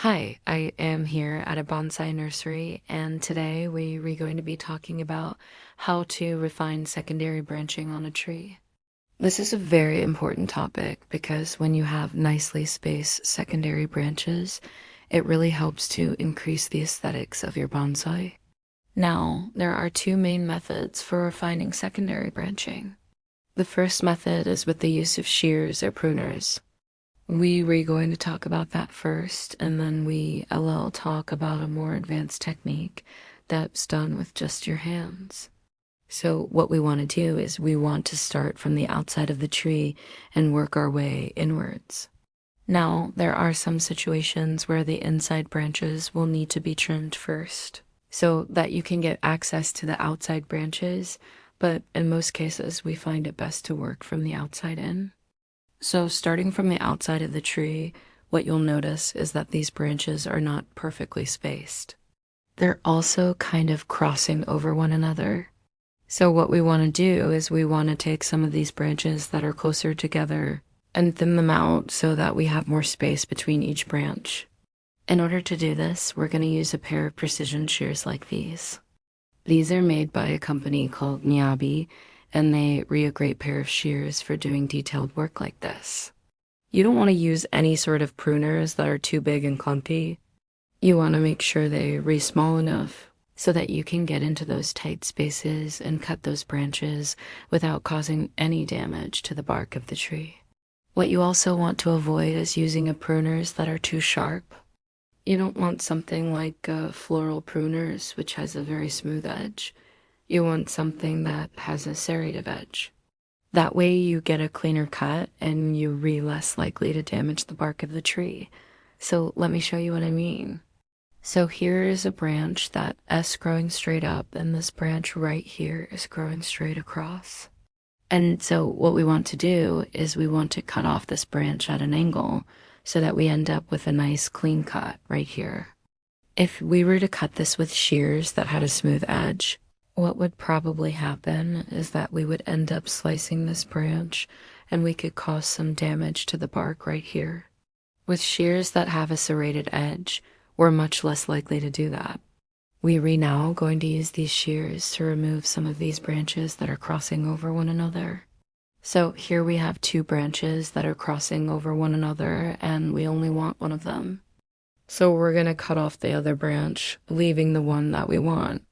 Hi, I am here at a bonsai nursery, and today we're going to be talking about how to refine secondary branching on a tree. This is a very important topic because when you have nicely spaced secondary branches, it really helps to increase the aesthetics of your bonsai. Now, there are two main methods for refining secondary branching. The first method is with the use of shears or pruners. We were going to talk about that first, and then we'll talk about a more advanced technique that's done with just your hands. So what we want to do is we want to start from the outside of the tree and work our way inwards. Now, there are some situations where the inside branches will need to be trimmed first so that you can get access to the outside branches, but in most cases, we find it best to work from the outside in. So starting from the outside of the tree, what you'll notice is that these branches are not perfectly spaced. They're also kind of crossing over one another. So what we want to do is we want to take some of these branches that are closer together and thin them out so that we have more space between each branch. In order to do this, we're going to use a pair of precision shears like these. These are made by a company called Miyabi, and they are a great pair of shears for doing detailed work like this. You don't want to use any sort of pruners that are too big and clumpy. You want to make sure they're small enough so that you can get into those tight spaces and cut those branches without causing any damage to the bark of the tree. What you also want to avoid is using pruners that are too sharp. You don't want something like floral pruners, which has a very smooth edge. You want something that has a serrative edge. That way you get a cleaner cut and you're less likely to damage the bark of the tree. So let me show you what I mean. So here is a branch that is growing straight up, and this branch right here is growing straight across. And so what we want to do is we want to cut off this branch at an angle so that we end up with a nice clean cut right here. If we were to cut this with shears that had a smooth edge, what would probably happen is that we would end up slicing this branch and we could cause some damage to the bark right here. With shears that have a serrated edge, we're much less likely to do that. We're now going to use these shears to remove some of these branches that are crossing over one another. So here we have two branches that are crossing over one another, and we only want one of them. So we're going to cut off the other branch, leaving the one that we want.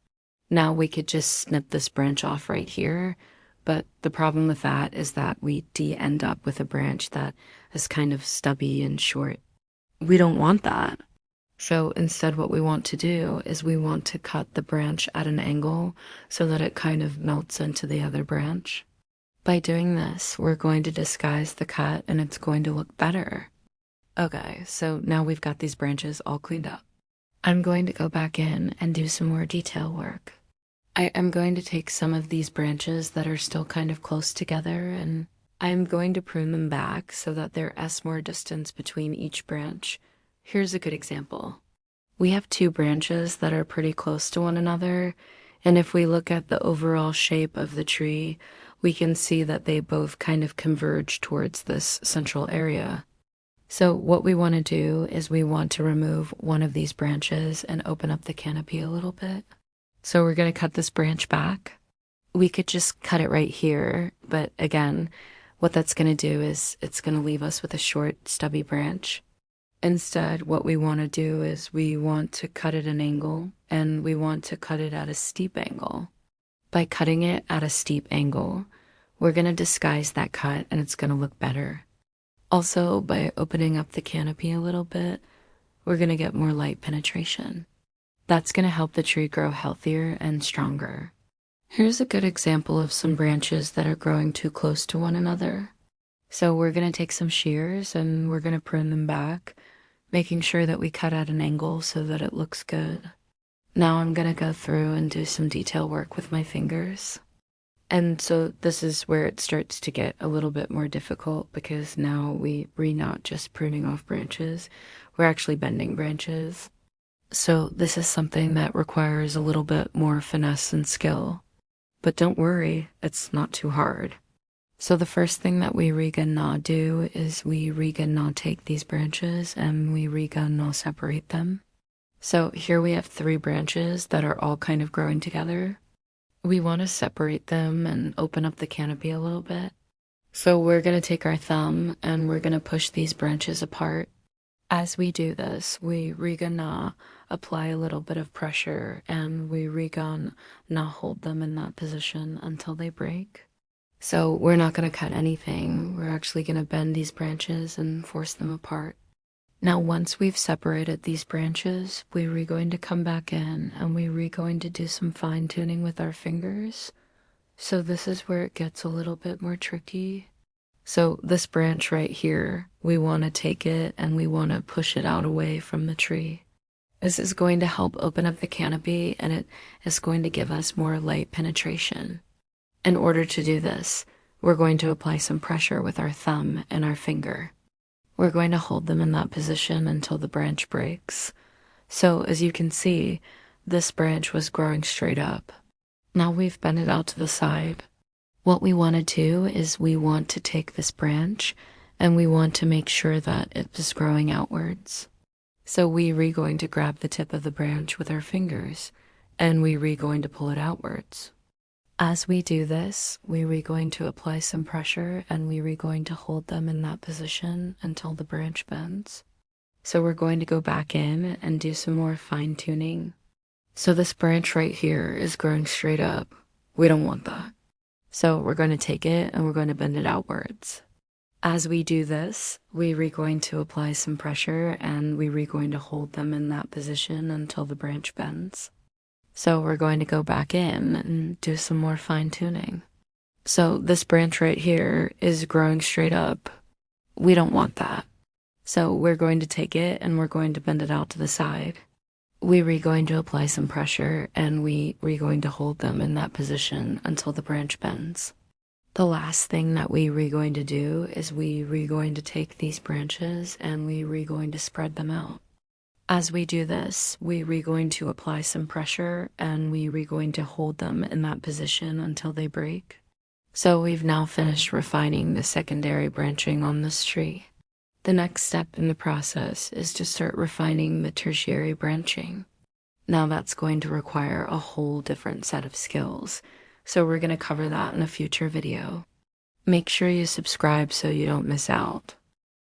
Now we could just snip this branch off right here, but the problem with that is that we end up with a branch that is kind of stubby and short. We don't want that. So instead what we want to do is we want to cut the branch at an angle so that it kind of melts into the other branch. By doing this, we're going to disguise the cut and it's going to look better. Okay, so now we've got these branches all cleaned up. I'm going to go back in and do some more detail work. I am going to take some of these branches that are still kind of close together, and I'm going to prune them back so that there is more distance between each branch. Here's a good example. We have two branches that are pretty close to one another, and if we look at the overall shape of the tree, we can see that they both kind of converge towards this central area. So what we want to do is we want to remove one of these branches and open up the canopy a little bit. So we're going to cut this branch back. We could just cut it right here, but again, what that's going to do is it's going to leave us with a short, stubby branch. Instead, what we want to do is we want to cut at an angle, and we want to cut it at a steep angle. By cutting it at a steep angle, we're going to disguise that cut and it's going to look better. Also, by opening up the canopy a little bit, we're going to get more light penetration. That's going to help the tree grow healthier and stronger. Here's a good example of some branches that are growing too close to one another. So we're going to take some shears and we're going to prune them back, making sure that we cut at an angle so that it looks good. Now I'm going to go through and do some detail work with my fingers. And so this is where it starts to get a little bit more difficult because now we're not just pruning off branches, we're actually bending branches. So this is something that requires a little bit more finesse and skill. But don't worry, it's not too hard. So the first thing that we gonna do is we gonna take these branches and we gonna separate them. So here we have 3 branches that are all kind of growing together. We want to separate them and open up the canopy a little bit. So we're going to take our thumb and we're going to push these branches apart. As we do this, we gonna apply a little bit of pressure and we gonna hold them in that position until they break. So we're not going to cut anything. We're actually going to bend these branches and force them apart. Now, once we've separated these branches, we're going to come back in and we're going to do some fine tuning with our fingers. So this is where it gets a little bit more tricky. So this branch right here, we want to take it and we want to push it out away from the tree. This is going to help open up the canopy and it is going to give us more light penetration. In order to do this, we're going to apply some pressure with our thumb and our finger. We're going to hold them in that position until the branch breaks. So as you can see, this branch was growing straight up. Now we've bent it out to the side. What we want to do is we want to take this branch and we want to make sure that it is growing outwards. So we're going to grab the tip of the branch with our fingers and we're going to pull it outwards. As we do this, we're going to apply some pressure and we're going to hold them in that position until the branch bends. So we're going to go back in and do some more fine tuning. So this branch right here is growing straight up. We don't want that. So we're going to take it and we're going to bend it outwards. As we do this, we're going to apply some pressure and we're going to hold them in that position until the branch bends. So we're going to go back in and do some more fine tuning. So this branch right here is growing straight up. We don't want that. So we're going to take it and we're going to bend it out to the side. We're going to apply some pressure and we're going to hold them in that position until the branch bends. The last thing that we're going to do is we're going to take these branches and we're going to spread them out. As we do this, we're going to apply some pressure and we're going to hold them in that position until they break. So we've now finished refining the secondary branching on this tree. The next step in the process is to start refining the tertiary branching. Now that's going to require a whole different set of skills, so we're going to cover that in a future video. Make sure you subscribe so you don't miss out.